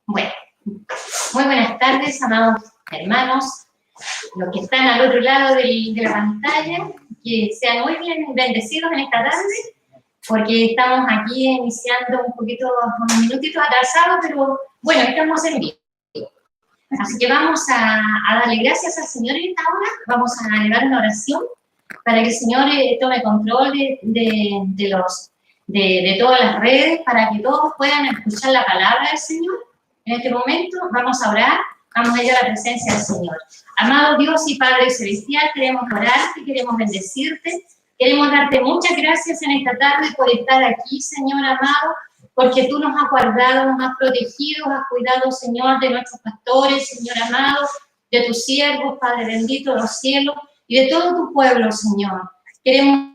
Bueno, muy buenas tardes, amados hermanos, los que están al otro lado de la pantalla, que sean muy bien bendecidos en esta tarde, porque estamos aquí iniciando unos minutitos atrasados, pero bueno, estamos en vivo. Así que vamos a darle gracias al Señor en esta hora, vamos a elevar una oración para que el Señor tome control de todas las redes, para que todos puedan escuchar la palabra del Señor. En este momento vamos a orar, vamos a ir a la presencia del Señor. Amado Dios y Padre Celestial, queremos orarte, queremos bendecirte, queremos darte muchas gracias en esta tarde por estar aquí, Señor amado, porque tú nos has guardado, nos has protegido, has cuidado, Señor, de nuestros pastores, Señor amado, de tus siervos, Padre bendito de los cielos, y de todo tu pueblo, Señor. Queremos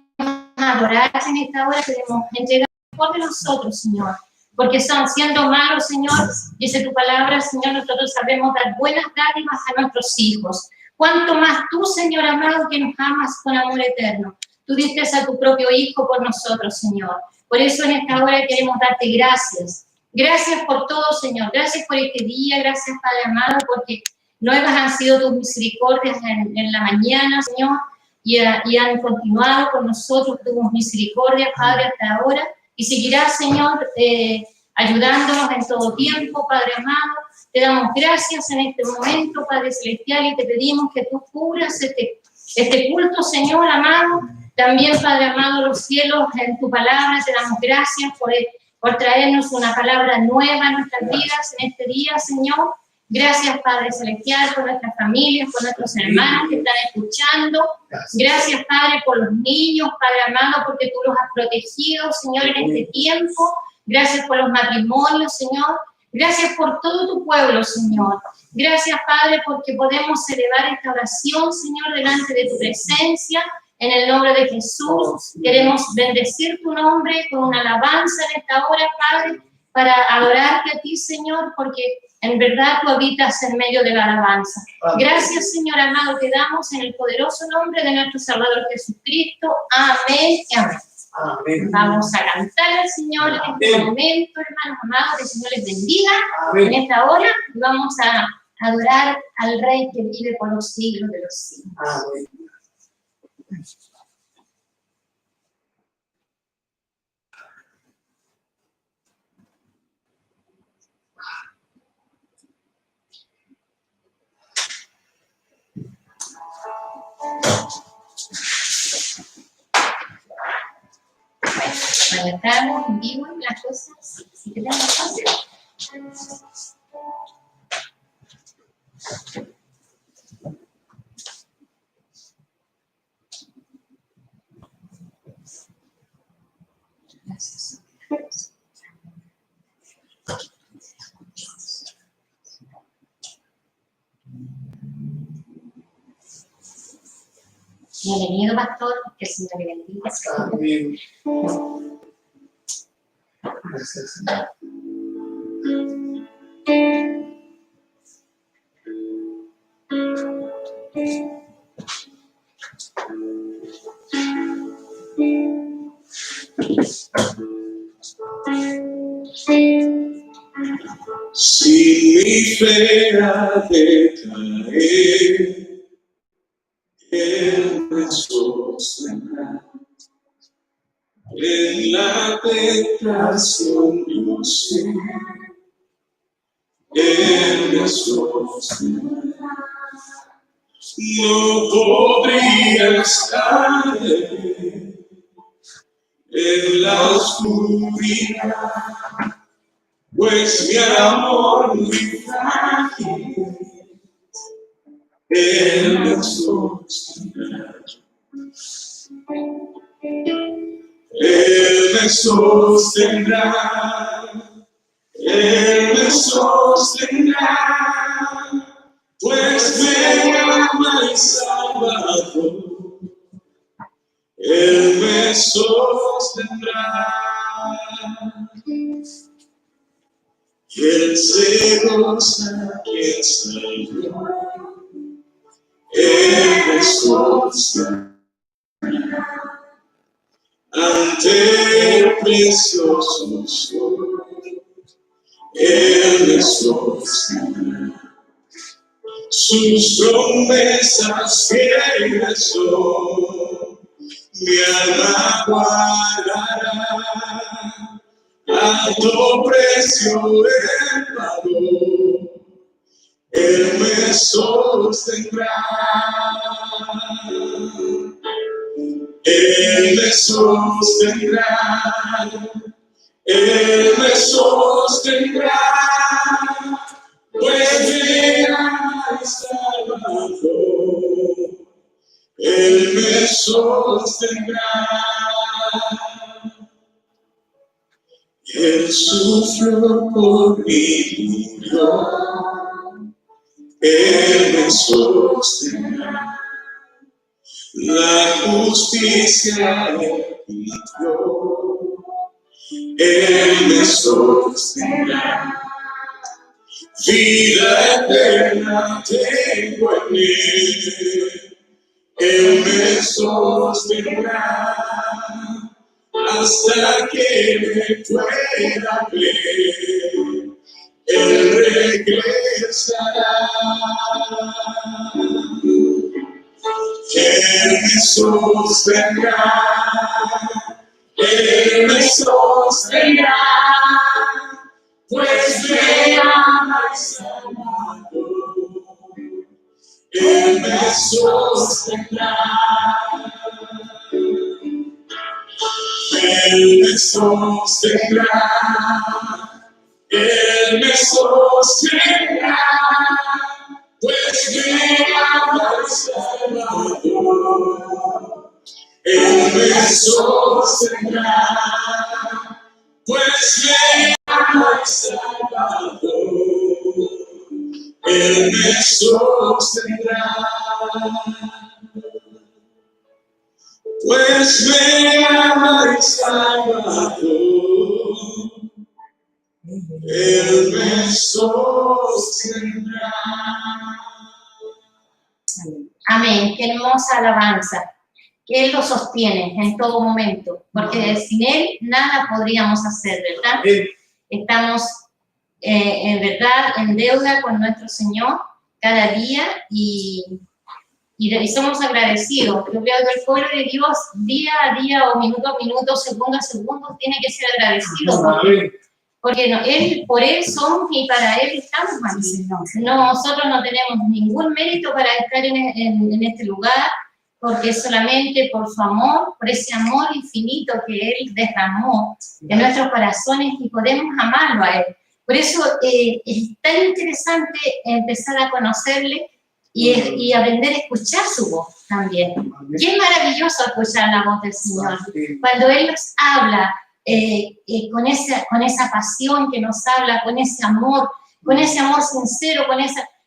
adorarte en esta hora, queremos entregar por de nosotros, Señor, porque siendo malos, Señor, dice tu palabra, Señor, nosotros sabemos dar buenas dádivas a nuestros hijos. Cuanto más tú, Señor amado, que nos amas con amor eterno. Tú diste a tu propio Hijo por nosotros, Señor. Por eso en esta hora queremos darte gracias. Gracias por todo, Señor. Gracias por este día. Gracias, Padre amado, porque nuevas han sido tus misericordias en la mañana, Señor, y han continuado con nosotros tus misericordias, Padre, hasta ahora. Y seguirás, Señor, ayudándonos en todo tiempo, Padre amado. Te damos gracias en este momento, Padre Celestial, y te pedimos que tú cubras este culto, Señor amado. También, Padre amado, los cielos, en tu palabra, te damos gracias por traernos una palabra nueva a nuestras vidas en este día, Señor. Gracias, Padre Celestial, por nuestras familias, por nuestros hermanos que están escuchando. Gracias, Padre, por los niños, Padre amado, porque tú los has protegido, Señor, en este tiempo. Gracias por los matrimonios, Señor. Gracias por todo tu pueblo, Señor. Gracias, Padre, porque podemos elevar esta oración, Señor, delante de tu presencia. En el nombre de Jesús, queremos bendecir tu nombre con una alabanza en esta hora, Padre, para adorarte a ti, Señor, porque en verdad tú habitas en medio de la alabanza. Gracias, Señor amado, te damos en el poderoso nombre de nuestro Salvador Jesucristo. Amén y amén. Amén. Vamos a cantar al Señor en este momento, hermanos amados, que el Señor les bendiga. Amén. En esta hora vamos a adorar al Rey que vive por los siglos de los siglos. Amén. Bueno, estamos en vivo las cosas, si tenemos fácil. Gracias. Bienvenido, pastor, que el Señor le bendiga. Amén. Gracias, Señor. Si mi fe ha de caer, Él me sostendrá. En la tentación yo sé, Él me sostendrá. No podría estar en la oscuridad, pues mi amor muy frágil, Él me sostendrá. Él me sostendrá, Él me sostendrá, pues me ama el Salvador. Él me sostendrá. Y Él se goza que salvó. Él me sostendrá. Ante el precioso sol, Él me sostendrá. Sus promesas fieles son, mi alma guardará. Alto precio él pagó, Él me sostendrá. Él me sostendrá. Él me sostendrá. Pues me ama el Salvador. Él me sostendrá. Él sufrió por mí, murió. Él me sostendrá. La justicia Él cumplió. Él me sostendrá. Vida eterna tengo en Él. Él me sostendrá. Hasta que me pueda ver, Él regresará. Él me sostendrá. Él me sostendrá. Pues me ama el Salvador. Él me sostendrá. Él me sostendrá. Él me sostendrá. Pues me ama el Salvador. Él me sostendrá. Pues me ama el Salvador. Él me sostendrá. Pues me ama el Salvador. Él me sostendrá. Amén. Qué hermosa alabanza. Que Él lo sostiene en todo momento, porque sin Él nada podríamos hacer, ¿verdad? Estamos en verdad en deuda con nuestro Señor cada día y somos agradecidos. Yo creo que el pueblo de Dios día a día o minuto a minuto, segundo a segundo, tiene que ser agradecido. Porque por Él somos y para Él estamos aquí. Nosotros no tenemos ningún mérito para estar en este lugar, porque solamente por su amor, por ese amor infinito que Él derramó en nuestros corazones y podemos amarlo a Él. Por eso es tan interesante empezar a conocerle y aprender a escuchar su voz también. Y es maravilloso escuchar la voz del Señor. Cuando Él nos habla con esa pasión que nos habla, con ese amor sincero,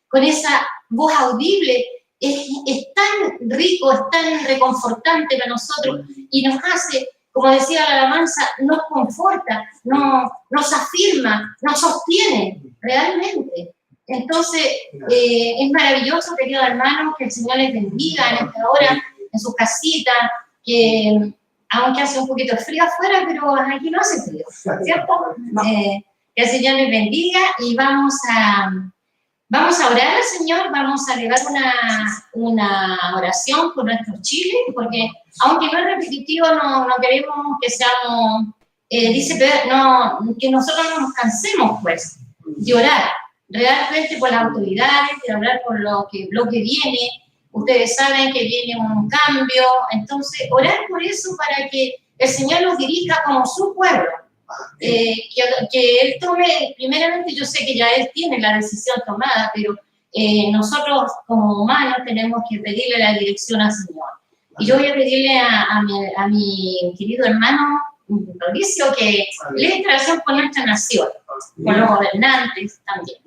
con esa voz audible, es tan rico, es tan reconfortante para nosotros y nos hace, como decía la alabanza, nos conforta, nos afirma, nos sostiene realmente. Entonces, es maravilloso, queridos hermanos, que el Señor les bendiga en esta hora, en su casita, que aunque hace un poquito frío afuera, pero aquí no hace frío, ¿cierto? Que el Señor les bendiga y vamos a orar al Señor, vamos a elevar una oración por nuestro Chile, porque aunque no es repetitivo, no queremos que seamos, que nosotros no nos cansemos, pues, de orar realmente por las autoridades, de orar por lo que viene. Ustedes saben que viene un cambio, entonces orar por eso para que el Señor nos dirija como su pueblo. Que Él tome, primeramente yo sé que ya Él tiene la decisión tomada, pero nosotros como humanos tenemos que pedirle la dirección al Señor. Y yo voy a pedirle a mi querido hermano Mauricio que le dé oración por nuestra nación, por los gobernantes también.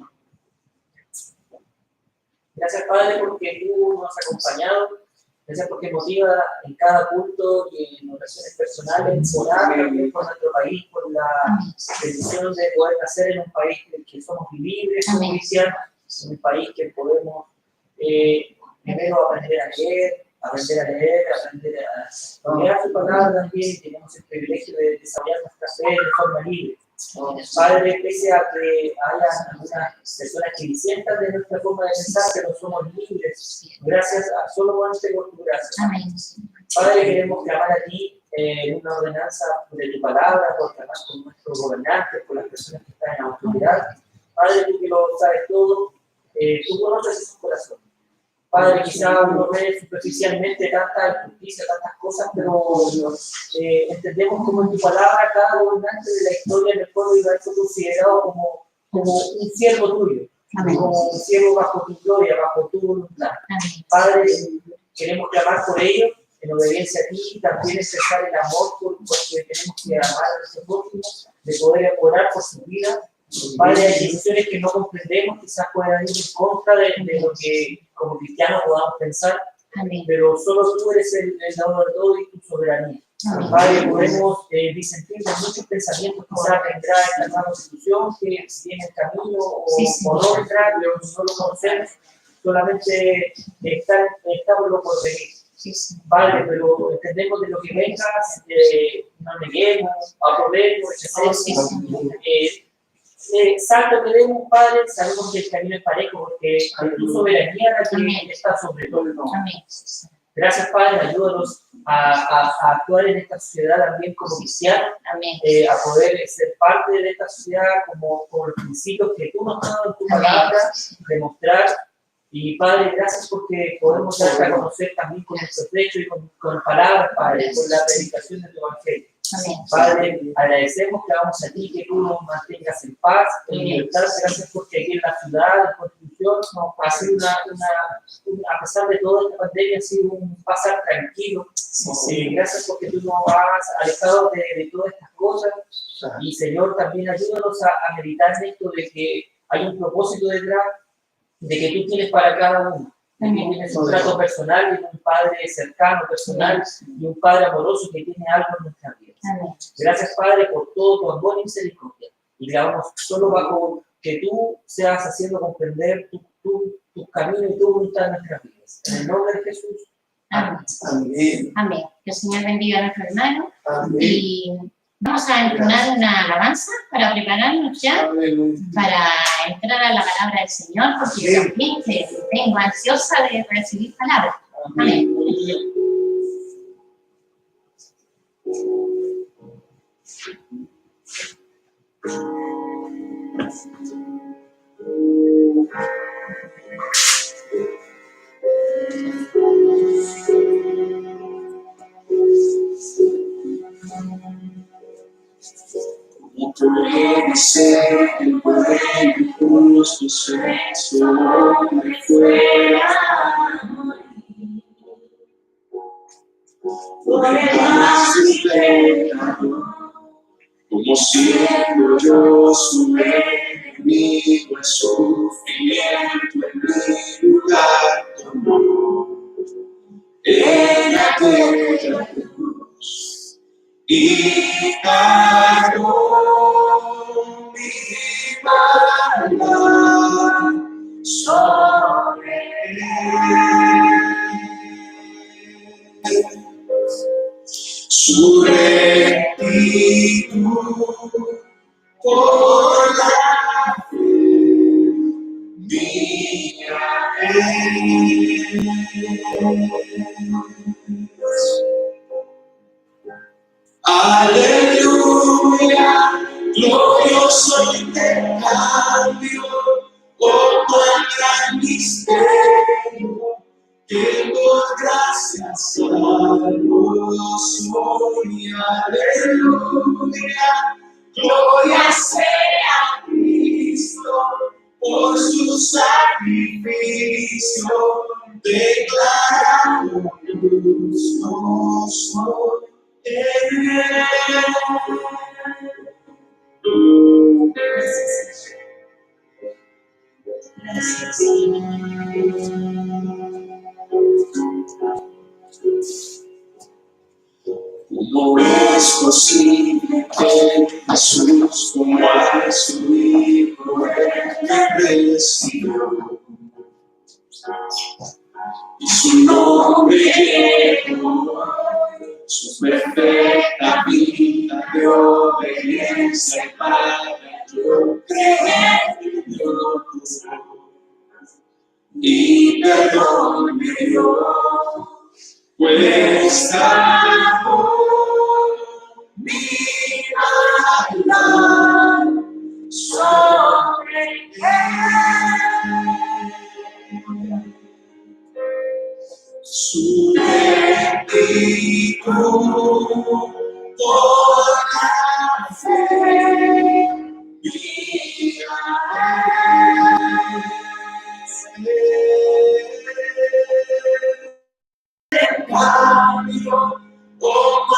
Gracias, Padre, porque tú nos has acompañado. Gracias porque motiva en cada culto y en oraciones personales, orar también por nuestro país, por la bendición de poder nacer en un país que somos libres como cristianos, en un país que podemos primero aprender a leer, aprender a estudiar su palabra también, y tenemos el privilegio de desarrollar nuestra fe de forma libre. Padre, pese a que haya algunas personas que disientan de nuestra forma de pensar, que no somos libres, gracias solamente por tu gracia. Amén. Padre, queremos clamar a ti en una ordenanza de tu palabra, por clamar con nuestros gobernantes, por las personas que están en la autoridad. Padre, tú que lo sabes todo, tú conoces sus corazones. Padre, quizás uno ve superficialmente tanta injusticia, tantas cosas, pero entendemos como en tu palabra cada gobernante de la historia del pueblo de Israel fue considerado como un siervo tuyo, como un siervo bajo tu gloria, bajo tu voluntad. Padre, queremos clamar por ellos en obediencia a ti y también expresar el amor porque tenemos que amar a nuestros prójimos, de poder orar por su vida. Padre, hay decisiones que no comprendemos, quizás puedan ir en contra de lo que como cristianos podamos pensar, pero solo tú eres el dador de todo y tu soberanía. Padre, podemos disentir de muchos pensamientos, quizás vendrá esta nueva constitución que viene en camino o no vendrá, pero no lo conocemos, solamente estamos por venir. Padre, pero entendemos de lo que vengas, no neguemos, aprobemos, rechacemos. Santo que demos, Padre, sabemos que el camino es parejo porque tu soberanía la que está sobre todo. Gracias, Padre, ayúdanos a actuar en esta sociedad también como cristianos, a poder ser parte de esta sociedad como los principios que tú nos has dado en tu palabra, demostrar. Y Padre, gracias porque podemos darte a conocer también con nuestro pecho y con palabras, Padre, con la predicación de tu evangelio. Padre, agradecemos que vamos a ti, que tú nos mantengas en paz, en libertad. Gracias porque aquí en la ciudad, en Constitución, ha sido a pesar de toda esta pandemia, ha sido un pasar tranquilo. Gracias porque tú nos has alejado de todas estas cosas. Y Señor, también ayúdanos a meditar en esto de que hay un propósito detrás, de que tú tienes para cada uno. De que tienes un trato personal y un padre cercano, personal, y un padre amoroso que tiene algo en nuestra vida. Gracias, Padre, por todo tu amor y misericordia. Y clamamos solo bajo que tú seas haciendo comprender tu camino y tu voluntad en nuestras vidas. En el nombre de Jesús. Amén. Amén. Que el Señor bendiga a nuestro hermano. Y vamos a entonar una alabanza para prepararnos ya para entrar a la palabra del Señor, porque realmente vengo ansiosa de recibir palabras. Amén. Como puede ser el buen justo sexo me fuera por demás mi pecado, como siendo yo su enemigo, es sufriendo en mi lugar tomó en aquella cruz y pagó mi maldad sobre su rectitud por la fe mía aleluya, glorioso intercambio, oh cuán gran misterio, que por gracia salvo soy, aleluya, gloria sea a Cristo, por su sacrificio, declaramos no soy él. ¿Cómo es posible que Jesús, como a su Hijo, Él recibió y su nombre llevó su perfecta vida de obediencia para yo creer en Dios y perdón me dio, pues mi alma sobre él. Su rectitud por la fe viva en cambio, como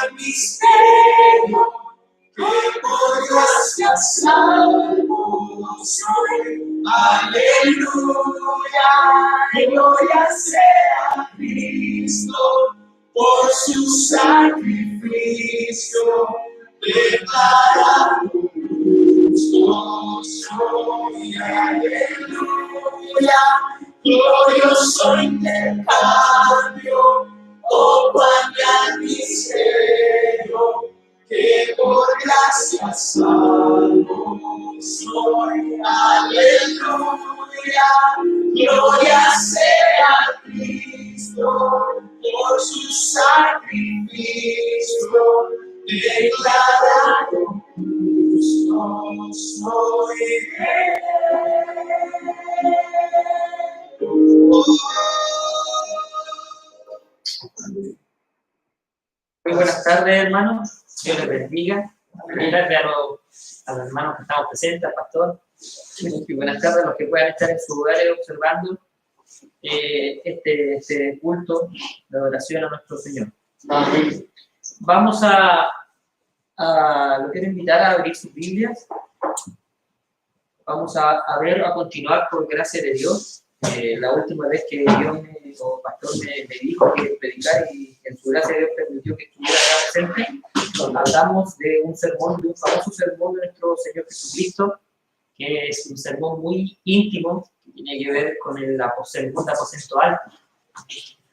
al misterio que por gracia salvo soy. Aleluya, gloria sea a Cristo por su sacrificio, declarado justo soy. Aleluya, glorioso intercambio, oh cuán gran misterio, que por gracia salvo soy. Aleluya, gloria sea a Cristo por su sacrificio, declarado justo soy. Muy buenas tardes, hermanos. Dios les bendiga. Gracias a los hermanos que estamos presentes, al pastor. Y buenas tardes a los que puedan estar en sus hogares observando este culto de adoración a nuestro Señor. Vamos lo quiero invitar a abrir sus Biblias. Vamos a continuar por gracia de Dios. La última vez que Dios o pastor me dijo que predicar y en su gracia Dios permitió que estuviera acá presente, hablamos de un famoso sermón de nuestro Señor Jesucristo, que es un sermón muy íntimo, que tiene que ver con el segundo aposento alto,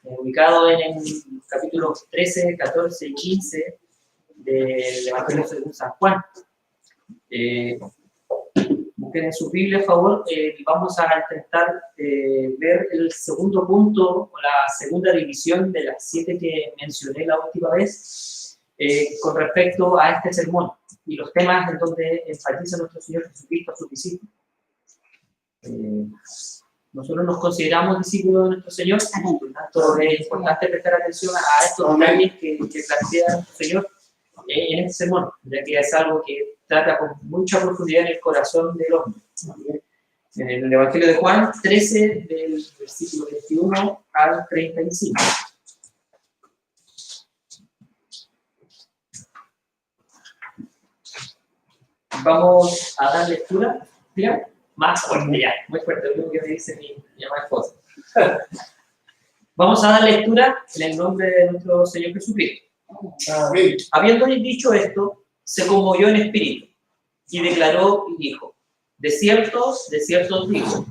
ubicado en el capítulo 13, 14 y 15 del Evangelio según San Juan. Busquen en su Biblia, por favor, y vamos a intentar ver el segundo punto, o la segunda división de las 7 que mencioné la última vez, con respecto a este sermón y los temas en donde enfatiza nuestro Señor Jesucristo a sus discípulos. Nosotros nos consideramos discípulos de nuestro Señor, por lo tanto es importante prestar atención a estos detalles que plantea nuestro Señor en este sermón, ya que es algo que trata con mucha profundidad en el corazón del hombre. En el Evangelio de Juan 13, del versículo 21 al 35. Vamos a dar lectura. Mira, más fuerte ya, muy fuerte, lo que me dice mi amada esposa. Vamos a dar lectura en el nombre de nuestro Señor Jesucristo. Amén. Habiendo dicho esto, se conmovió en espíritu y declaró y dijo: de cierto os digo,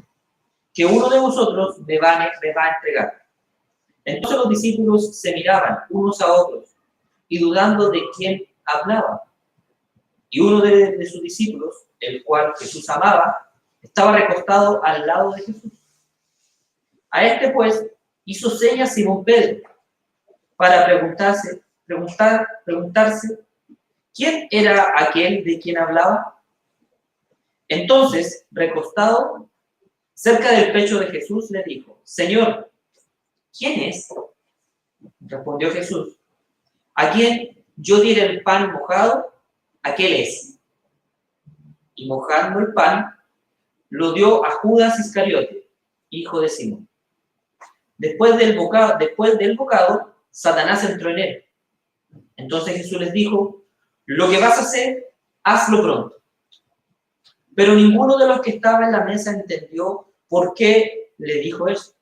que uno de vosotros me va a entregar. Entonces los discípulos se miraban unos a otros y dudando de quién hablaba. Y uno de sus discípulos, el cual Jesús amaba, estaba recostado al lado de Jesús. A este pues hizo señas Simón Pedro para preguntarse quién era aquel de quien hablaba. Entonces, recostado cerca del pecho de Jesús, le dijo: Señor, ¿quién es? Respondió Jesús: a quien yo diere el pan mojado, aquel es. Y mojando el pan, lo dio a Judas Iscariote, hijo de Simón. Después del bocado, Satanás entró en él. Entonces Jesús les dijo: lo que vas a hacer, hazlo pronto. Pero ninguno de los que estaba en la mesa entendió por qué le dijo eso.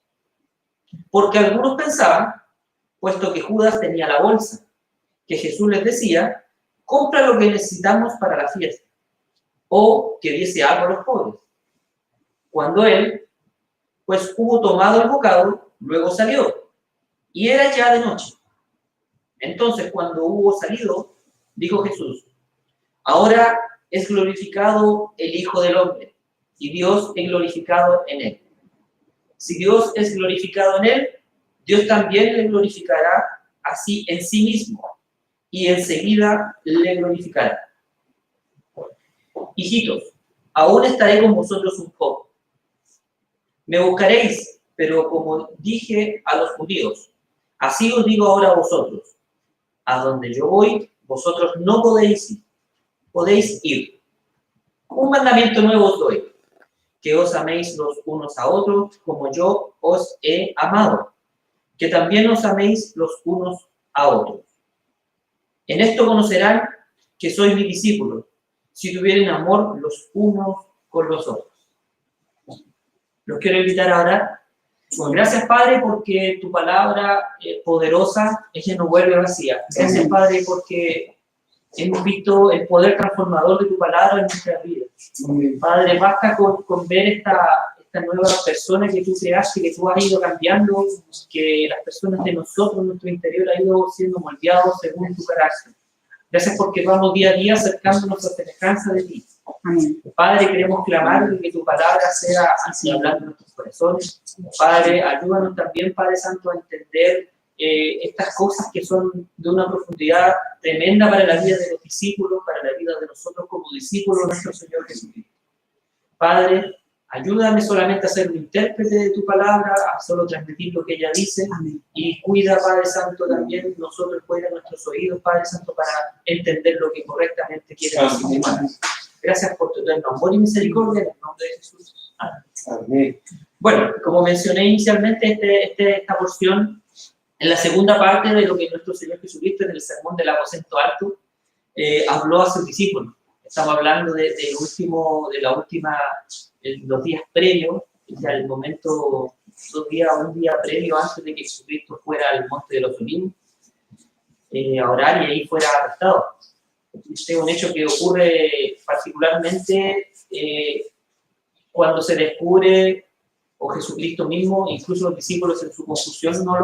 Porque algunos pensaban, puesto que Judas tenía la bolsa, que Jesús les decía: compra lo que necesitamos para la fiesta, o que diese algo a los pobres. Cuando él, pues hubo tomado el bocado, luego salió, y era ya de noche. Entonces, cuando hubo salido, dijo Jesús: ahora es glorificado el Hijo del Hombre, y Dios es glorificado en él. Si Dios es glorificado en él, Dios también le glorificará así en sí mismo, y enseguida le glorificará. Hijitos, aún estaré con vosotros un poco. Me buscaréis, pero como dije a los judíos, así os digo ahora a vosotros: a donde yo voy, vosotros no podéis ir. Un mandamiento nuevo os doy: que os améis los unos a otros como yo os he amado, que también os améis los unos a otros. En esto conocerán que sois mis discípulos, si tuvieren amor los unos con los otros. Los quiero invitar a orar. Gracias, Padre, porque tu palabra poderosa es que no vuelve vacía. Gracias, Padre, porque hemos visto el poder transformador de tu palabra en nuestras vidas. Padre, basta con ver esta nueva persona que tú creaste, que tú has ido cambiando, que las personas de nosotros, nuestro interior, ha ido siendo moldeados según tu carácter. Gracias porque vamos día a día acercándonos a semejanza de ti. Amén. Padre, queremos clamar que tu palabra sea así hablando en nuestros corazones. Padre, ayúdanos también, Padre Santo, a entender estas cosas que son de una profundidad tremenda para la vida de los discípulos, para la vida de nosotros como discípulos de nuestro Señor Jesucristo. Padre, ayúdame solamente a ser un intérprete de tu palabra, a solo transmitir lo que ella dice. Amén. Y cuida, Padre Santo, también nosotros, cuida nuestros oídos, Padre Santo, para entender lo que correctamente quiere decir. Gracias por tu eterno amor y misericordia, en el nombre de Jesús. Amén. Bueno, como mencioné inicialmente, esta porción, en la segunda parte de lo que nuestro Señor Jesucristo, en el sermón del aposento alto, habló a sus discípulos. Estamos hablando los días previos, ya el momento, un día previo antes de que Jesucristo fuera al monte de los Olivos, a orar, y ahí fuera arrestado. Este es un hecho que ocurre particularmente cuando se descubre, o Jesucristo mismo, incluso los discípulos en su confusión no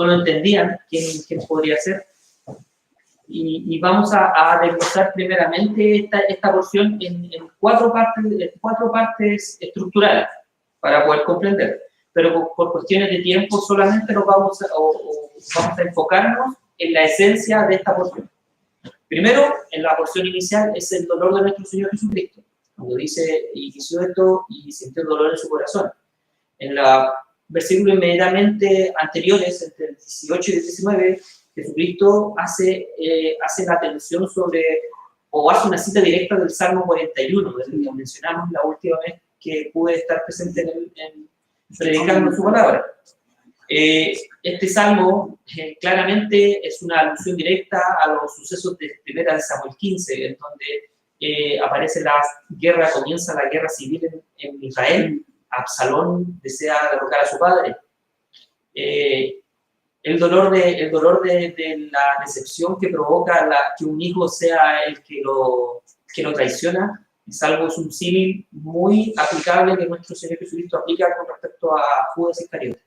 lo entendían quién podría ser. Y vamos a desglosar primeramente esta porción en cuatro partes estructurales para poder comprender. Pero por cuestiones de tiempo solamente vamos a enfocarnos en la esencia de esta porción. Primero, en la porción inicial, es el dolor de nuestro Señor Jesucristo. Cuando dice, y hizo esto y sintió el dolor en su corazón. En los versículos inmediatamente anteriores, entre el 18 y el 19, Jesucristo hace la atención o hace una cita directa del Salmo 41, del que mencionamos la última vez que pude estar presente predicando su palabra. Este salmo claramente es una alusión directa a los sucesos de primera de Samuel 15, en donde comienza la guerra civil en Israel. Absalón desea derrocar a su padre. El dolor de la decepción que provoca que un hijo sea el que lo traiciona es un símil muy aplicable que nuestro Señor Jesucristo aplica con respecto a Judas Iscariote,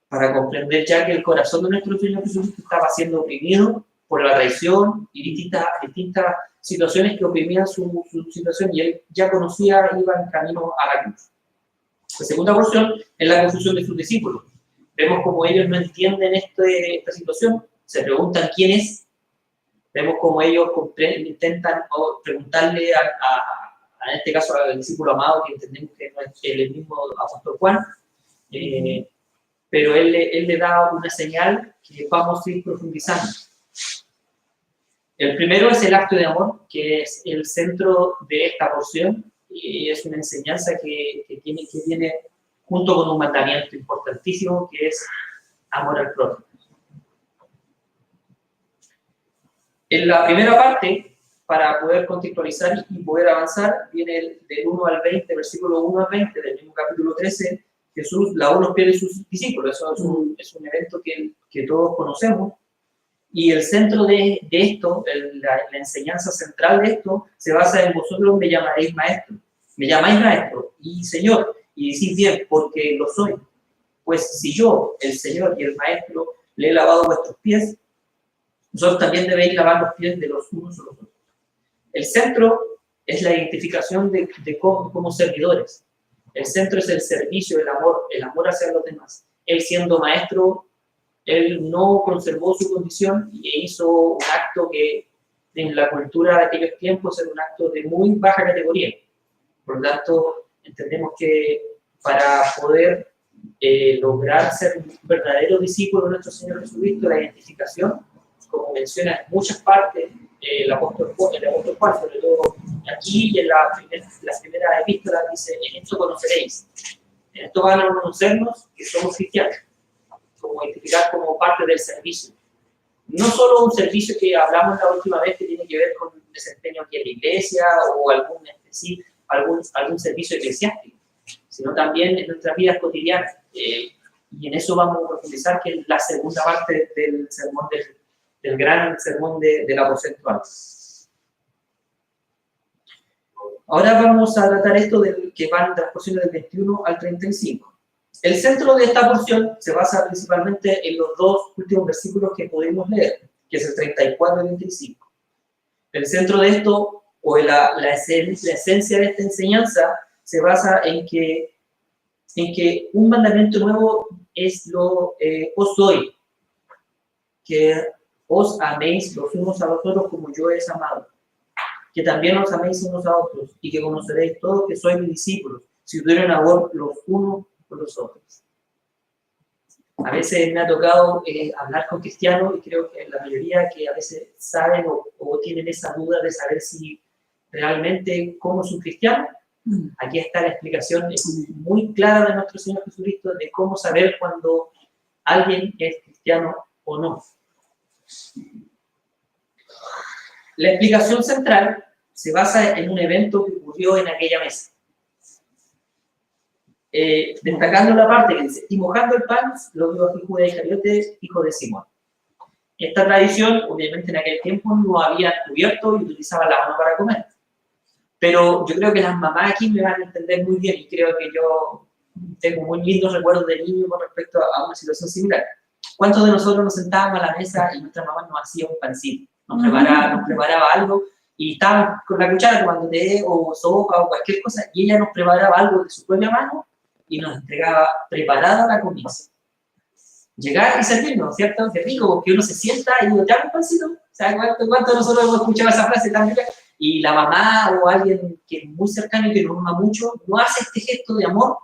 para comprender ya que el corazón de nuestro Señor Jesucristo estaba siendo oprimido por la traición y distintas situaciones que oprimían su situación, y él ya iba en camino a la cruz. La segunda porción es la confusión de sus discípulos. Vemos como ellos no entienden esta situación, se preguntan quién es. Vemos como ellos intentan preguntarle en este caso al discípulo amado, que entendemos que no es el mismo apóstol Juan, pero él le da una señal que vamos a ir profundizando. El primero es el acto de amor, que es el centro de esta porción, y es una enseñanza que viene junto con un mandamiento importantísimo, que es amor al prójimo. En la primera parte, para poder contextualizar y poder avanzar, viene del 1 al 20, versículo 1 al 20 del mismo capítulo 13. Jesús lavó los pies de sus discípulos. Eso es un evento que todos conocemos. Y el centro de esto, la enseñanza central de esto, se basa en: vosotros me llamaréis maestro. Me llamáis maestro y Señor, y decís bien, porque lo soy. Pues si yo, el Señor y el Maestro, le he lavado vuestros pies, vosotros también debéis lavar los pies de los unos a los otros. El centro es la identificación de como servidores. El centro es el servicio, el amor hacia los demás. Él siendo maestro, él no conservó su condición e hizo un acto que en la cultura de aquellos tiempos era un acto de muy baja categoría. Por lo tanto, entendemos que para poder lograr ser un verdadero discípulo de nuestro Señor Jesucristo, la identificación, como menciona en muchas partes el apóstol Juan, sobre todo aquí y en las primeras epístolas, dice: en esto conoceréis, en esto van a conocernos que somos cristianos, como identificar como parte del servicio. No solo un servicio que hablamos la última vez que tiene que ver con el desempeño aquí en la iglesia o algún servicio eclesiástico, sino también en nuestras vidas cotidianas. Y en eso vamos a profundizar, que es la segunda parte del sermón del gran sermón del aposento alto. Ahora vamos a tratar esto que van de las porciones del 21 al 35. El centro de esta porción se basa principalmente en los dos últimos versículos que pudimos leer, que es el 34 y 35. El centro de esto, o la esencia de esta enseñanza, se basa en que un mandamiento nuevo es os doy, que os améis los unos a los otros como yo os he amado, que también os améis unos a otros, y que conoceréis todos que sois mis discípulos, si tuvieran amor los unos por los otros. A veces me ha tocado hablar con cristianos, y creo que la mayoría que a veces saben o tienen esa duda de saber si realmente cómo es un cristiano. Aquí está la explicación muy clara de nuestro Señor Jesucristo de cómo saber cuando alguien es cristiano o no. La explicación central se basa en un evento que ocurrió en aquella mesa. Destacando la parte que dice: y mojando el pan, lo vio aquí Judas Iscariote, hijo de Simón. Esta tradición, obviamente en aquel tiempo no había cubierto y utilizaban la mano para comer. Pero yo creo que las mamás aquí me van a entender muy bien, y creo que yo tengo muy lindos recuerdos de niño con respecto a una situación similar. ¿Cuántos de nosotros nos sentábamos a la mesa y nuestra mamá nos hacía un pancito? Nos preparaba algo, y estábamos con la cuchara tomando té o sopa o cualquier cosa, y ella nos preparaba algo de su propia mano y nos entregaba preparada la comida. Llegar y servirnos, ¿cierto? Qué rico, porque uno se sienta y digo: ¿te hago un pancito? O sea, ¿cuántos de nosotros hemos escuchado esa frase tan rica? Y la mamá o alguien que es muy cercano y que nos ama mucho, no hace este gesto de amor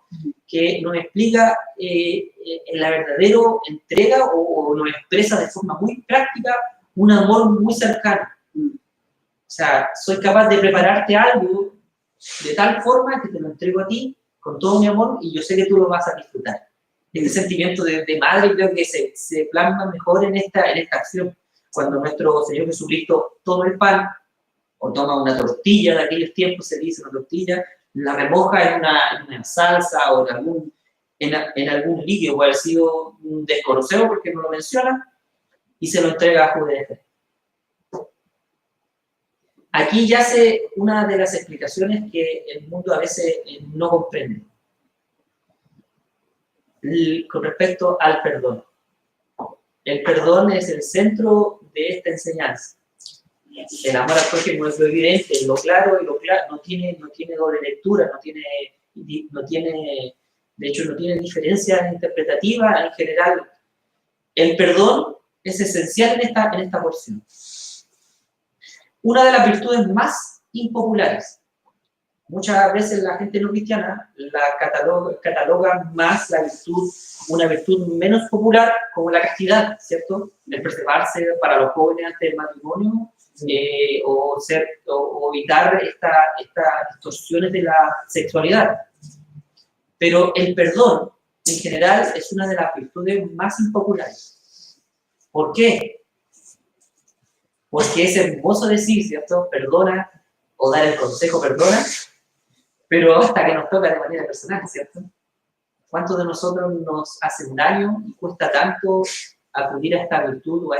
que nos explica la verdadera entrega, o nos expresa de forma muy práctica un amor muy cercano. O sea, soy capaz de prepararte algo de tal forma que te lo entrego a ti con todo mi amor, y yo sé que tú lo vas a disfrutar. Este sentimiento de madre creo que se plasma mejor en esta acción. Cuando nuestro Señor Jesucristo toma el pan, o toma una tortilla, de aquellos tiempos se dice una tortilla, la remoja en una salsa o en algún líquido, puede haber sido un desconocido porque no lo menciona, y se lo entrega a Judas. Aquí yace una de las explicaciones que el mundo a veces no comprende con respecto al perdón. El perdón es el centro de esta enseñanza. El amor al prójimo es lo evidente, lo claro, y lo claro no tiene doble lectura, no tiene diferencia interpretativa en general. El perdón es esencial en esta porción. Una de las virtudes más impopulares. Muchas veces la gente no cristiana la cataloga más la virtud, una virtud menos popular, como la castidad, ¿cierto? El preservarse para los jóvenes antes del matrimonio, o evitar estas distorsiones de la sexualidad. Pero el perdón, en general, es una de las virtudes más impopulares. ¿Por qué? Porque es hermoso decir, ¿cierto? Perdona, o dar el consejo, perdona, pero hasta que nos toca de manera personal, ¿cierto? ¿Cuántos de nosotros nos hacen daño y cuesta tanto acudir a esta virtud o a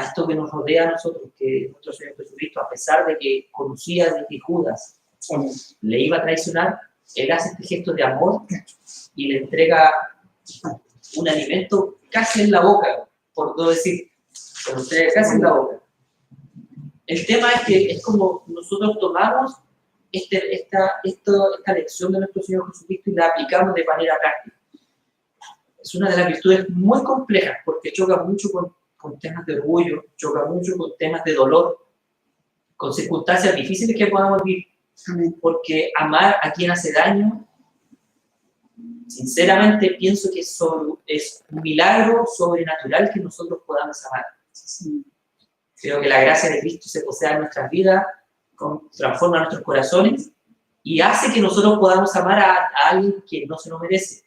esto que nos rodea a nosotros, que nuestro Señor Jesucristo, a pesar de que conocía de que Judas le iba a traicionar, él hace este gesto de amor y le entrega un alimento casi en la boca, por no decir, con ustedes casi en la boca. El tema es que es como nosotros tomamos esta lección de nuestro Señor Jesucristo y la aplicamos de manera práctica. Es una de las virtudes muy complejas porque choca mucho con temas de orgullo, choca mucho con temas de dolor, con circunstancias difíciles que podamos vivir. Porque amar a quien hace daño, sinceramente pienso que es un milagro sobrenatural que nosotros podamos amar. Creo que la gracia de Cristo se posea en nuestras vidas, transforma nuestros corazones y hace que nosotros podamos amar a alguien que no se lo merece.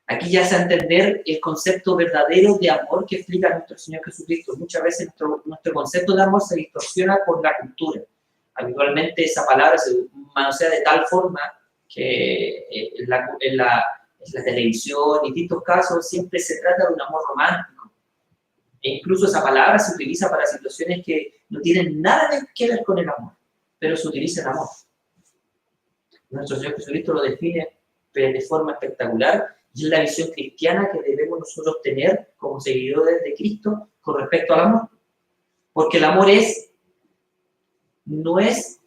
Aquí ya se a entender el concepto verdadero de amor que explica nuestro Señor Jesucristo. Muchas veces nuestro concepto de amor se distorsiona por la cultura. Habitualmente esa palabra se manosea de tal forma que en la televisión y distintos casos siempre se trata de un amor romántico. E incluso esa palabra se utiliza para situaciones que no tienen nada que ver con el amor, pero se utiliza el amor. Nuestro Señor Jesucristo lo define de forma espectacular y es la visión cristiana que debemos nosotros tener como seguidores de Cristo con respecto al amor. Porque el amor no es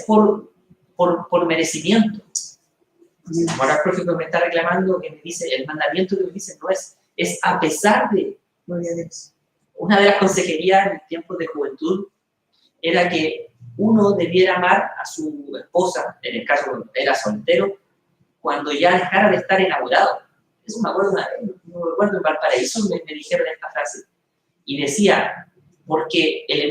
por merecimiento. Ahora el profeta me está reclamando que me dice, el mandamiento que me dice no es a pesar de. Una de las consejerías en tiempos de juventud era que uno debiera amar a su esposa, en el caso cuando era soltero, cuando ya dejara de estar enamorado. Eso me acuerdo una vez, no recuerdo, en Valparaíso me dijeron esta frase. Y decía, porque el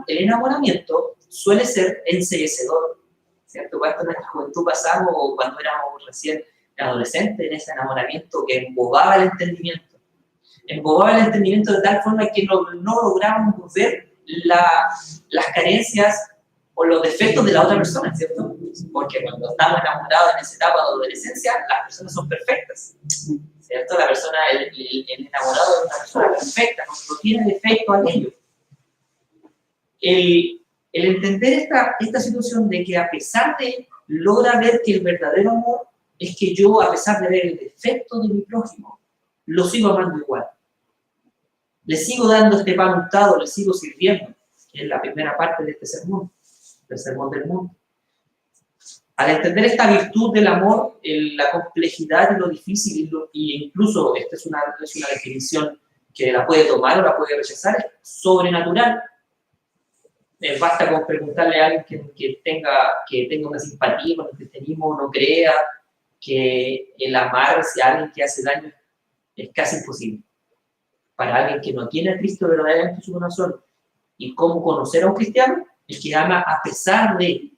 enamoramiento suele ser enceguecedor, ¿cierto? Cuando en nuestra juventud pasamos, o cuando éramos recién adolescentes, en ese enamoramiento que embobaba el entendimiento. Embobaba el entendimiento de tal forma que no lográbamos ver las carencias o los defectos de la otra persona, ¿cierto? Porque cuando estamos enamorados en esa etapa de adolescencia, las personas son perfectas, ¿cierto? La persona, el enamorado es una persona perfecta, no tiene defecto a ello. El entender esta situación de que a pesar de logra ver que el verdadero amor es que yo, a pesar de ver el defecto de mi prójimo, lo sigo amando igual. Le sigo dando este pan untado, le sigo sirviendo, que es la primera parte de este sermón, del sermón del mundo. Al entender esta virtud del amor, la complejidad y lo difícil, y incluso esta es una definición que la puede tomar o la puede rechazar, es sobrenatural. Basta con preguntarle a alguien que tenga una simpatía con el cristianismo, no crea que el amar a alguien que hace daño es casi imposible. Para alguien que no tiene a Cristo verdaderamente en su corazón. ¿Y cómo conocer a un cristiano? El que ama a pesar de,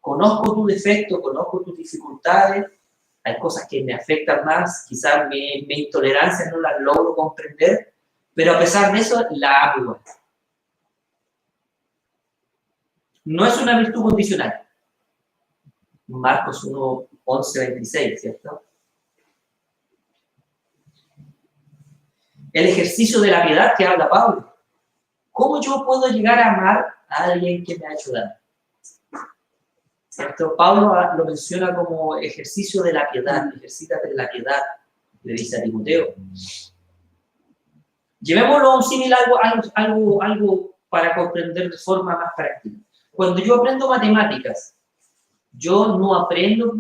conozco tu defecto, conozco tus dificultades, hay cosas que me afectan más, quizás mi intolerancia no las logro comprender, pero a pesar de eso, la amo igual. No es una virtud condicional. Marcos 1, 11, 26, ¿cierto? El ejercicio de la piedad que habla Pablo. ¿Cómo yo puedo llegar a amar a alguien que me ha hecho daño? ¿Cierto? Pablo lo menciona como ejercicio de la piedad, ejercítate de la piedad, le dice a Timoteo. Llevémoslo a un símil algo para comprender de forma más práctica. Cuando yo aprendo matemáticas, yo no aprendo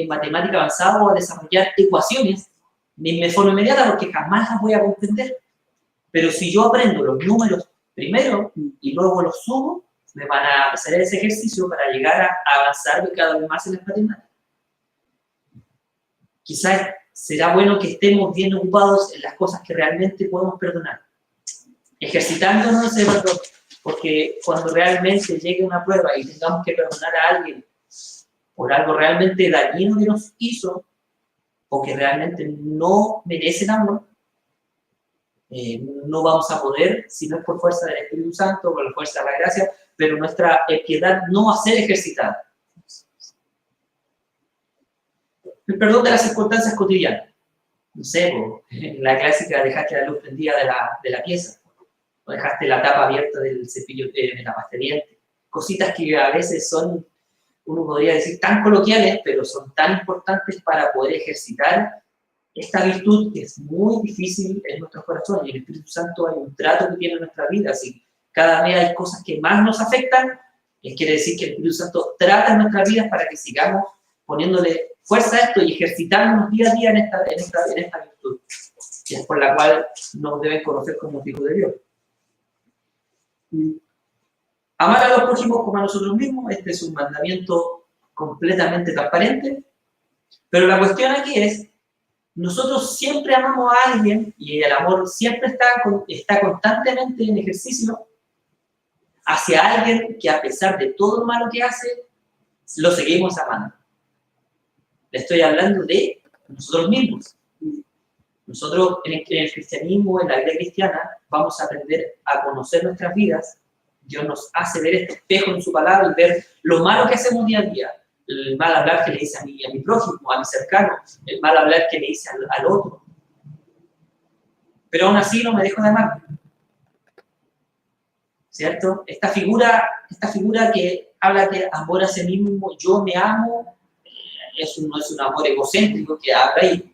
matemática avanzada o a desarrollar ecuaciones de forma inmediata porque jamás las voy a comprender. Pero si yo aprendo los números primero y luego los sumo, me van a hacer ese ejercicio para llegar a avanzar cada vez más en las matemáticas. Quizás será bueno que estemos bien ocupados en las cosas que realmente podemos perdonar. Ejercitándonos ese perdón, porque cuando realmente llegue una prueba y tengamos que perdonar a alguien por algo realmente dañino que nos hizo, o que realmente no merecen amor, no vamos a poder, si no es por fuerza del Espíritu Santo, por la fuerza de la gracia, pero nuestra piedad no va a ser ejercitada. El perdón de las circunstancias cotidianas. No sé, la clásica, dejaste la luz prendida de la pieza, o dejaste la tapa abierta del cepillo de la pasta de dientes. Cositas que a veces son, uno podría decir, tan coloquiales, pero son tan importantes para poder ejercitar esta virtud es muy difícil en nuestros corazones, y el Espíritu Santo hay un trato que tiene en nuestra vida. Si cada vez hay cosas que más nos afectan, quiere decir que el Espíritu Santo trata en nuestras vidas para que sigamos poniéndole fuerza a esto y ejercitándonos día a día en esta virtud, que es por la cual nos deben conocer como hijos de Dios. Amar a los prójimos como a nosotros mismos, este es un mandamiento completamente transparente, pero la cuestión aquí es, nosotros siempre amamos a alguien y el amor siempre está constantemente en ejercicio hacia alguien que a pesar de todo lo malo que hace, lo seguimos amando. Le estoy hablando de nosotros mismos. Nosotros en el cristianismo, en la vida cristiana, vamos a aprender a conocer nuestras vidas. Dios nos hace ver este espejo en su palabra y ver lo malo que hacemos día a día. El mal hablar que le dice a mi prójimo, a mi cercano, el mal hablar que le dice al otro. Pero aún así no me dejo de amar. ¿Cierto? Esta figura que habla de amor a sí mismo, yo me amo, no es un amor egocéntrico que habla ahí.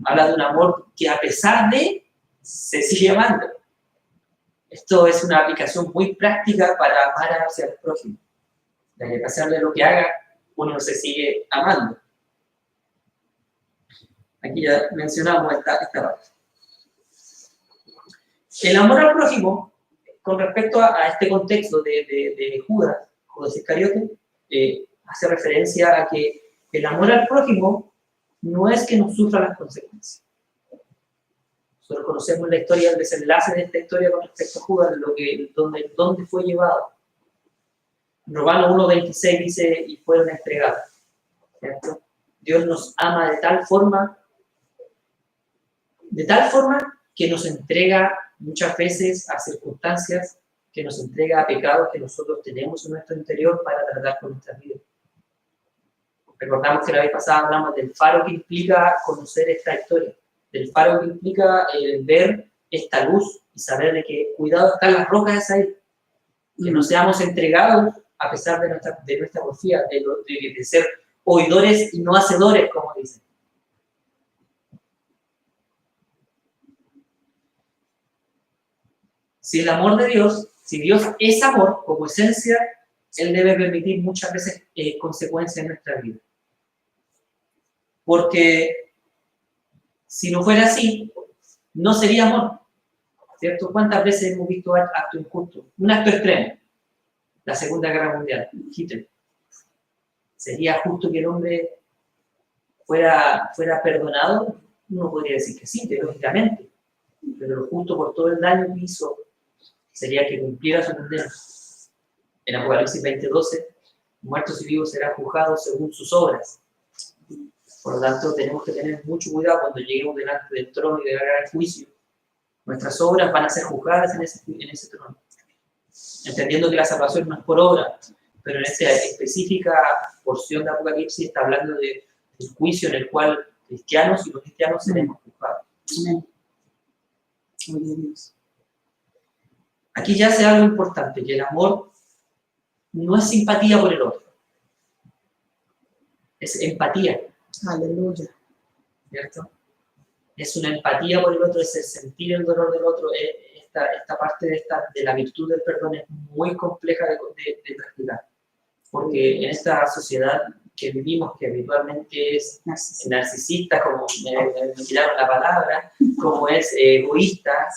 Habla de un amor que a pesar de, se sigue amando. Esto es una aplicación muy práctica para amar hacia el prójimo. De que a pesar de lo que haga, uno se sigue amando. Aquí ya mencionamos esta parte. El amor al prójimo, con respecto a este contexto de Judas Iscariote, hace referencia a que el amor al prójimo no es que no sufra las consecuencias. Nosotros conocemos la historia, el desenlace de esta historia con respecto a Judas, donde fue llevado. En Romanos 1:26 dice, y fueron entregados. ¿Cierto? Dios nos ama de tal forma que nos entrega muchas veces a circunstancias, que nos entrega a pecados que nosotros tenemos en nuestro interior para tratar con nuestras vidas. Recordamos que la vez pasada hablamos del faro que implica conocer esta historia, del faro que implica ver esta luz y saber de que cuidado están las rocas ahí, que no seamos entregados a pesar de nuestra porfía, de ser oidores y no hacedores, como dicen. Si el amor de Dios, si Dios es amor como esencia, Él debe permitir muchas veces consecuencias en nuestra vida. Porque si no fuera así, no sería amor. ¿Cierto? ¿Cuántas veces hemos visto actos injustos? Un acto extremo. La Segunda Guerra Mundial, Hitler. ¿Sería justo que el hombre fuera perdonado? Uno podría decir que sí, teológicamente. Pero lo justo por todo el daño que hizo sería que cumpliera su condena. En Apocalipsis 20:12, muertos y vivos serán juzgados según sus obras. Por lo tanto, tenemos que tener mucho cuidado cuando lleguemos delante del trono y del gran juicio. Nuestras obras van a ser juzgadas en ese trono. Entendiendo que la salvación no es por obra, pero en esta específica porción de Apocalipsis está hablando del juicio en el cual cristianos y no cristianos seremos juzgados. Amén. Aquí ya hace algo importante, que el amor no es simpatía por el otro, es empatía. Aleluya. ¿Cierto? Es una empatía por el otro, es el sentir el dolor del otro. Esta parte de la virtud del perdón es muy compleja de practicar, porque en esta sociedad que vivimos, que habitualmente es narcisista, como me tiraron la palabra, como es egoísta,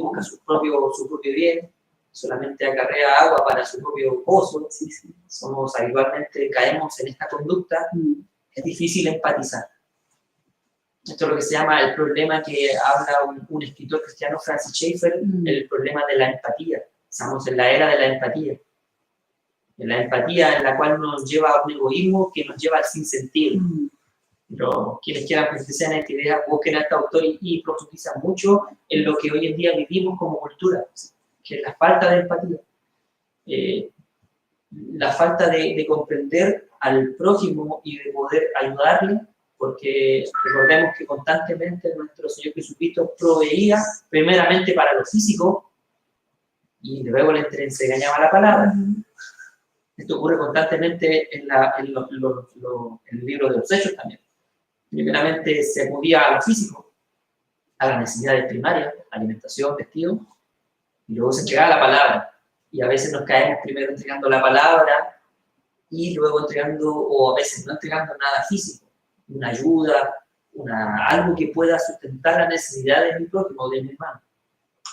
busca su propio bien, solamente acarrea agua para su propio pozo, habitualmente caemos en esta conducta, es difícil empatizar. Esto es lo que se llama el problema que habla un escritor cristiano, Francis Schaeffer, el problema de la empatía. Estamos en la era de la empatía. En la empatía en la cual nos lleva a un egoísmo que nos lleva al sinsentido. Pero quienes quieran profundizar en esta idea, busquen a este autor y profundizan mucho en lo que hoy en día vivimos como cultura, que es la falta de empatía. La falta de comprender al prójimo y de poder ayudarle, porque recordemos que constantemente nuestro Señor Jesucristo proveía primeramente para lo físico y luego le enseñaba la palabra. Esto ocurre constantemente en el libro de los Hechos también. Primeramente se acudía a lo físico, a las necesidades primarias, alimentación, vestido, y luego se entregaba la palabra. Y a veces nos caemos primero entregando la palabra y luego entregando, o a veces no entregando nada físico, una ayuda, algo que pueda sustentar la necesidad de mi prójimo o de mi hermano.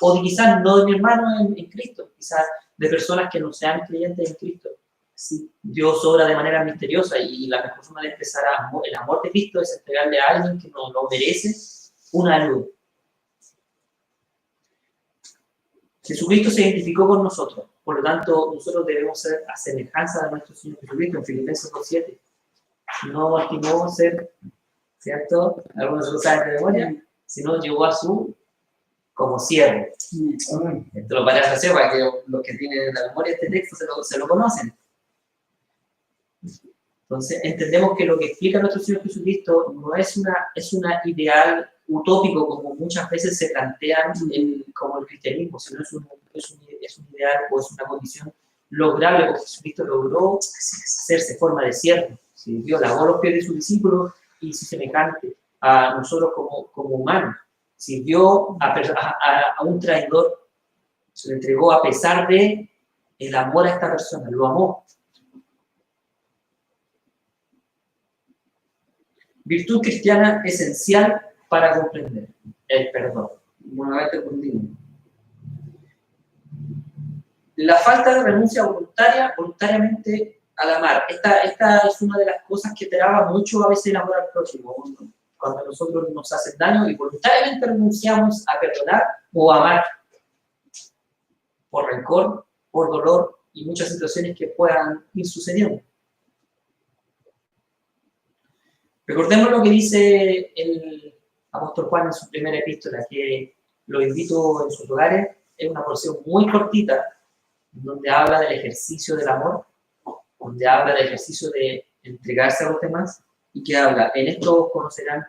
O quizás no de mi hermano en Cristo, quizás de personas que no sean creyentes en Cristo. Sí, Dios obra de manera misteriosa y la mejor forma de expresar el amor de Cristo es entregarle a alguien que no lo merece una ayuda. Jesucristo se identificó con nosotros, por lo tanto nosotros debemos ser a semejanza de nuestro Señor Jesucristo en Filipenses 2:7. No estimó ser, ¿cierto? Algunos lo saben de memoria, sino llegó a su como siervo. Esto lo parece hacer para que los que tienen en la memoria este texto se lo conocen. Entonces entendemos que lo que explica nuestro Señor Jesucristo no es una ideal utópico como muchas veces se plantean como el cristianismo, sino es un ideal o es una condición lograble, porque Jesucristo logró hacerse forma de siervo, sirvió, lavó los pies de sus discípulos y hizo semejante a nosotros como humanos, sirvió a un traidor, se le entregó a pesar de el amor a esta persona, lo amó. Virtud cristiana esencial para comprender el perdón. Nuevamente continúo. La falta de renuncia voluntariamente al amar. Esta es una de las cosas que traba mucho a veces el amor al próximo. Cuando nosotros nos hacen daño y voluntariamente renunciamos a perdonar o a amar. Por rencor, por dolor y muchas situaciones que puedan ir sucediendo. Recordemos lo que dice el apóstol Juan en su primera epístola, que lo invito en sus lugares, es una porción muy cortita, donde habla del ejercicio del amor, donde habla del ejercicio de entregarse a los demás, y que habla, en esto conocerán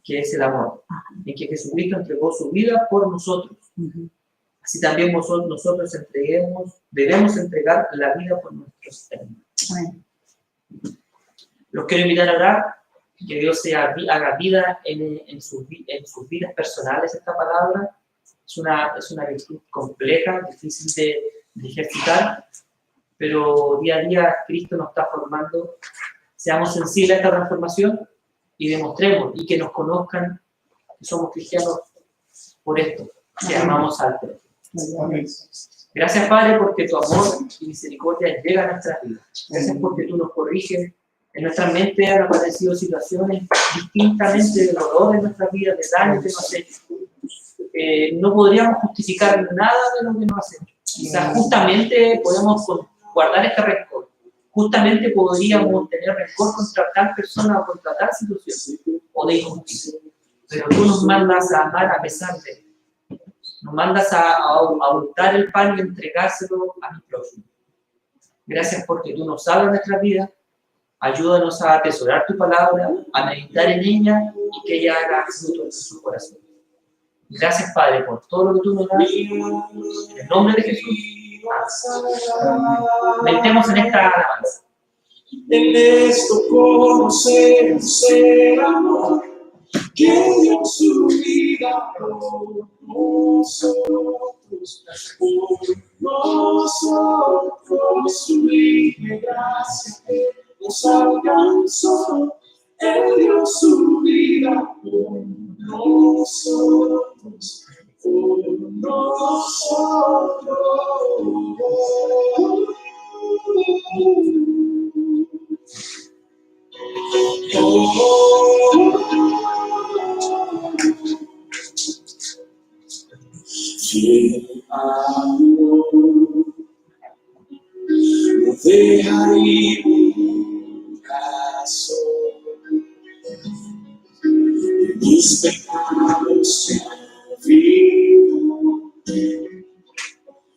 que es el amor, en que Jesucristo entregó su vida por nosotros. Así también nosotros debemos entregar la vida por nuestros hermanos. Los quiero invitar a orar, que Dios haga vida en sus vidas personales. Esta palabra es una virtud compleja, difícil de ejercitar, pero día a día Cristo nos está formando. Seamos sensibles a esta transformación y demostremos y que nos conozcan que somos cristianos por esto, que amamos al prójimo. Gracias, Padre, porque tu amor y misericordia llegan a nuestras vidas. Gracias porque tú nos corriges. En nuestra mente han aparecido situaciones distintamente de dolor en nuestras vidas, de daño que nos has hecho. No podríamos justificar nada de lo que nos has hecho. Quizás justamente podemos guardar este rencor. Justamente podríamos tener rencor contra tal persona o contra tal situación o de injusticia. Pero tú nos mandas a amar a pesar de él. Nos mandas a untar el pan y entregárselo a mi prójimo. Gracias porque tú nos hablas de nuestra vida. Ayúdanos a atesorar tu palabra, a meditar en ella y que ella haga fruto en su corazón. Gracias, Padre, por todo lo que tú nos das. En el nombre de Jesús. Meditemos en esta alabanza. En esto conocemos el amor que dio su vida por nosotros, su libre gracia que nos alcanzó. Él dio su vida por nosotros, Fiel amor, no deja ir nunca solo. Mis pecados se han olvidado.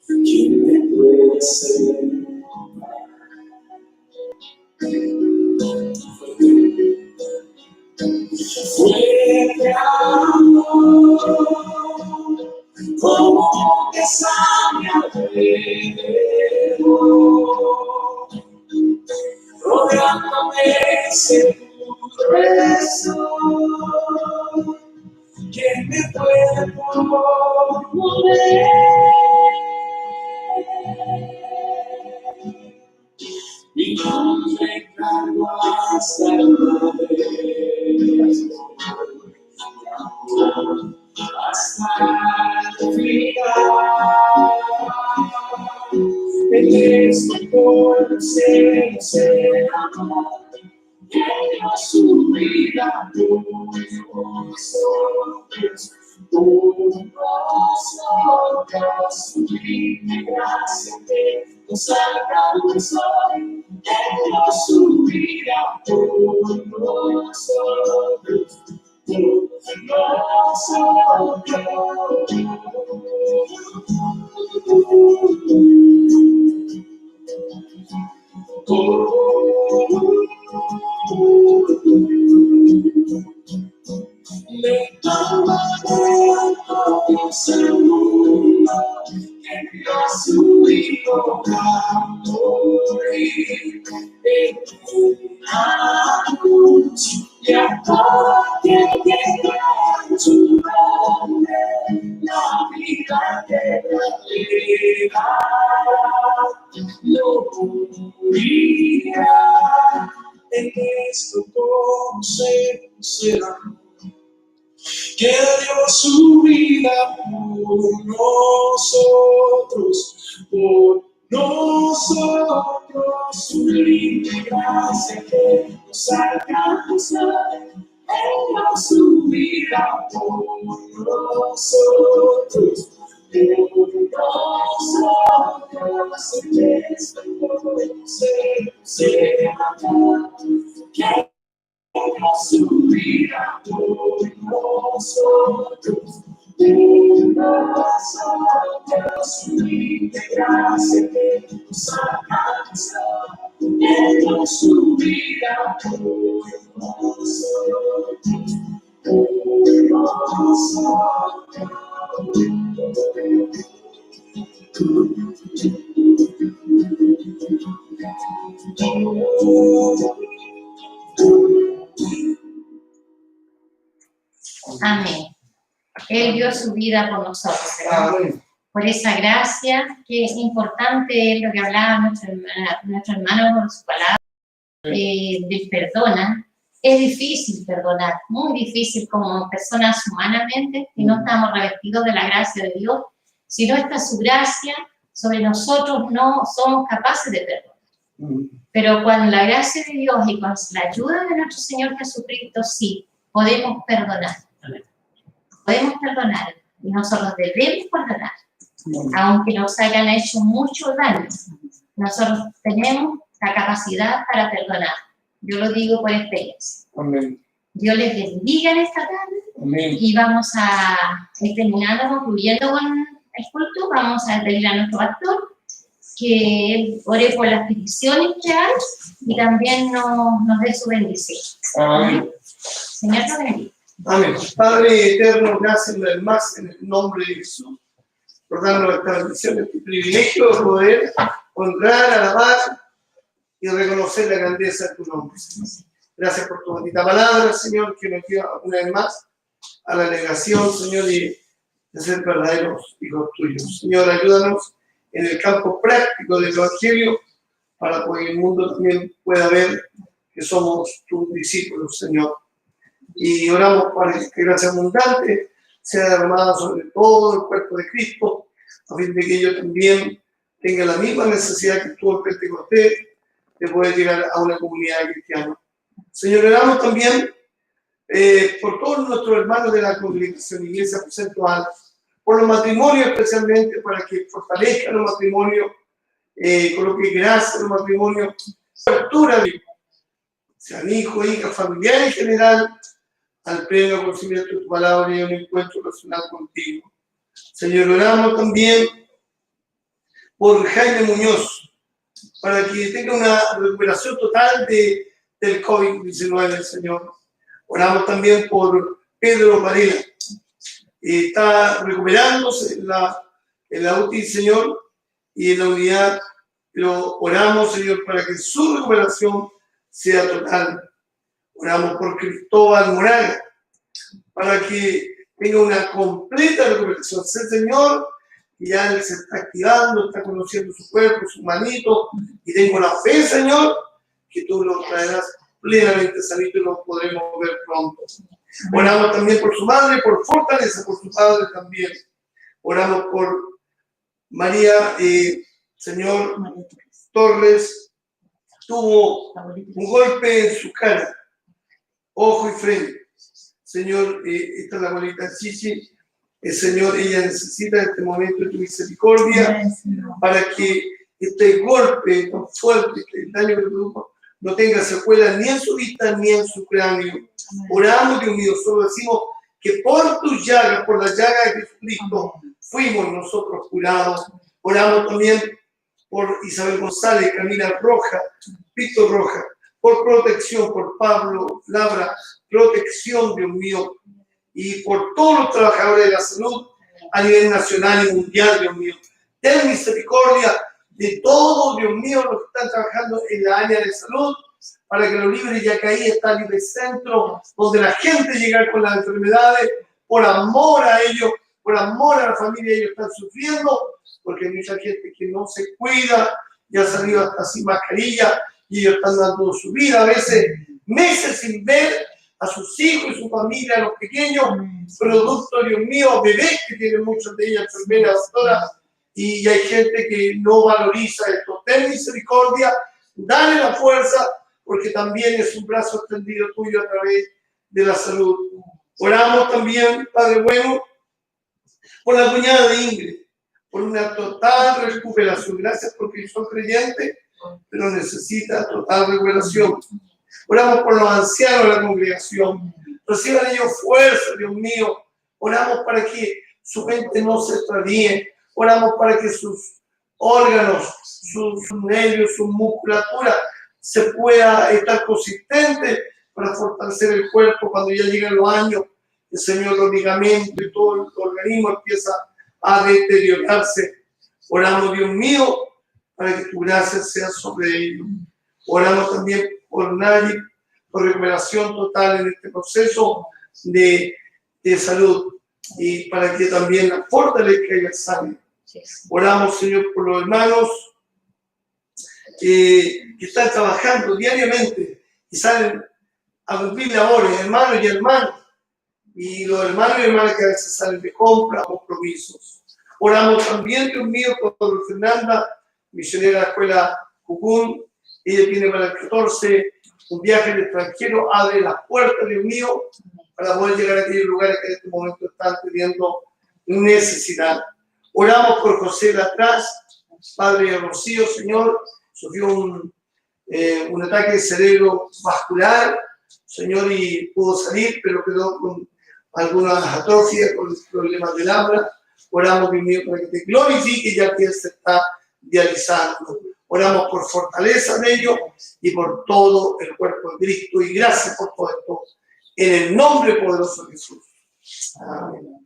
¿Quién me puede salvar? Fuerte amor, como que sabe alrededor, rodeándome seguro eso. en este pueblo se amó, que dio su vida por nosotros, su libre gracia que nos alcanzó, que dio su vida por nosotros. Le toma de todo ese mundo, que dio a su hijo para morir en una cruz, y a todo aquel que crea en su nombre, la vida eterna lo morirá. En esto conocerá que dio su vida por nosotros, su libre gracia que nos alcanzó, dio su vida por nosotros, en este pueblo se amó, que dio su vida por nosotros, su libre gracia que nos alcanzó, dio su vida por nosotros, Amén. Él dio su vida por nosotros, ¿verdad? Por esa gracia, que es importante lo que hablaba nuestro hermano con su palabra, del perdona. Es difícil perdonar, muy difícil como personas humanamente, que no estamos revestidos de la gracia de Dios. Si no está su gracia sobre nosotros, no somos capaces de perdonar. Pero cuando la gracia de Dios y con la ayuda de nuestro Señor Jesucristo, sí, podemos perdonar. Podemos perdonar y nosotros debemos perdonar, aunque nos hayan hecho mucho daño. Nosotros tenemos la capacidad para perdonar. Yo lo digo por experiencia. Amén. Dios les bendiga en esta tarde. Amén. Y vamos a terminando, concluyendo con el culto, vamos a pedir a nuestro pastor que él ore por las peticiones reales y también nos dé su bendición. Amén. Señor, te bendiga. Amén. Padre eterno, gracias una vez más en el nombre de Jesús por darnos esta bendición, este privilegio de poder honrar, alabar y reconocer la grandeza de tu nombre. Gracias por tu bonita palabra, Señor, que nos lleva una vez más a la negación, Señor, y de ser verdaderos hijos tuyos. Señor, ayúdanos en el campo práctico del Evangelio para que el mundo también pueda ver que somos tus discípulos, Señor. Y oramos para que gracia abundante sea derramada sobre todo el cuerpo de Cristo, a fin de que ellos también tengan la misma necesidad que tuvo el Pentecostés de poder llegar a una comunidad cristiana. Señor, oramos también por todos nuestros hermanos de la congregación Iglesia Porcentual, por los matrimonios especialmente, para que fortalezcan los matrimonios, coloque gracia en los matrimonios, apertura, sean hijos, hijas, familiares en general, al pleno conocimiento de tu palabra y un encuentro personal contigo. Señor, oramos también por Jaime Muñoz, para que tenga una recuperación total del COVID-19, Señor. Oramos también por Pedro Varela. Está recuperándose en la UTI, Señor, y en la unidad, pero oramos, Señor, para que su recuperación sea total. Oramos por Cristóbal Morales, para que tenga una completa recuperación. Sé, Señor, que ya él se está activando, está conociendo su cuerpo, su manito, y tengo la fe, Señor, que tú lo traerás plenamente sanito y lo podremos ver pronto. Oramos también por su madre, por fortaleza, por su padre también. Oramos por María Señor Torres tuvo un golpe en su cara, ojo y frente. Señor, esta es la abuelita Chichi. Señor, ella necesita en este momento de tu misericordia para que este golpe tan fuerte, el daño que produjo, no tenga secuelas ni en su vista ni en su cráneo. Oramos, Dios mío, solo decimos que por tus llagas, por la llaga de Jesucristo, fuimos nosotros curados. Oramos también por Isabel González, Camila Roja, Víctor Roja, por protección, por Pablo Labra, protección, Dios mío, y por todos los trabajadores de la salud a nivel nacional y mundial, Dios mío. Ten misericordia de todos, Dios mío, los que están trabajando en la área de salud, para que los libres ya que ahí está el Libre Centro, donde la gente llega con las enfermedades, por amor a ellos, por amor a la familia, ellos están sufriendo, porque hay mucha gente que no se cuida, ya ha salido hasta sin mascarilla, y ellos están dando su vida, a veces meses sin ver a sus hijos y su familia, a los pequeños, producto, Dios mío, bebés que tienen muchas de ellas, enfermeras, doctoras, y hay gente que no valoriza esto. Ten misericordia, dale la fuerza, porque también es un brazo extendido tuyo a través de la salud. Oramos también, Padre bueno, por la cuñada de Ingrid, por una total recuperación. Gracias porque son creyentes, pero necesita total recuperación. Oramos por los ancianos de la congregación. Reciban ellos fuerza, Dios mío. Oramos para que su mente no se extravíe. Oramos para que sus órganos, sus nervios, su musculatura se pueda estar consistente para fortalecer el cuerpo cuando ya lleguen los años. El Señor, los ligamentos y todo el organismo empieza a deteriorarse. Oramos, Dios mío, para que tu gracia sea sobre ellos. Oramos también por nadie, por recuperación total en este proceso de salud y para que también la fortalezca y la sane. Oramos, Señor, por los hermanos que están trabajando diariamente y salen a cumplir labores, hermanos y hermanas, y los hermanos y hermanas que a veces salen de compra, compromisos. Oramos también, Dios mío, por Fernanda, misionera de la escuela Jucún. Ella tiene para el 14 un viaje al extranjero. Abre las puertas, Dios mío, para poder llegar a aquellos lugares que en este momento están teniendo necesidad. Oramos por José Latraz, padre de Rocío, Señor. Sufrió un ataque de cerebro vascular, Señor, y pudo salir, pero quedó con algunas atrofias, con problemas del habla. Oramos, Dios mío, para que te glorifique, ya que Él se está dializando. Oramos por fortaleza de ellos y por todo el cuerpo de Cristo. Y gracias por todo esto. En el nombre poderoso de Jesús. Amén.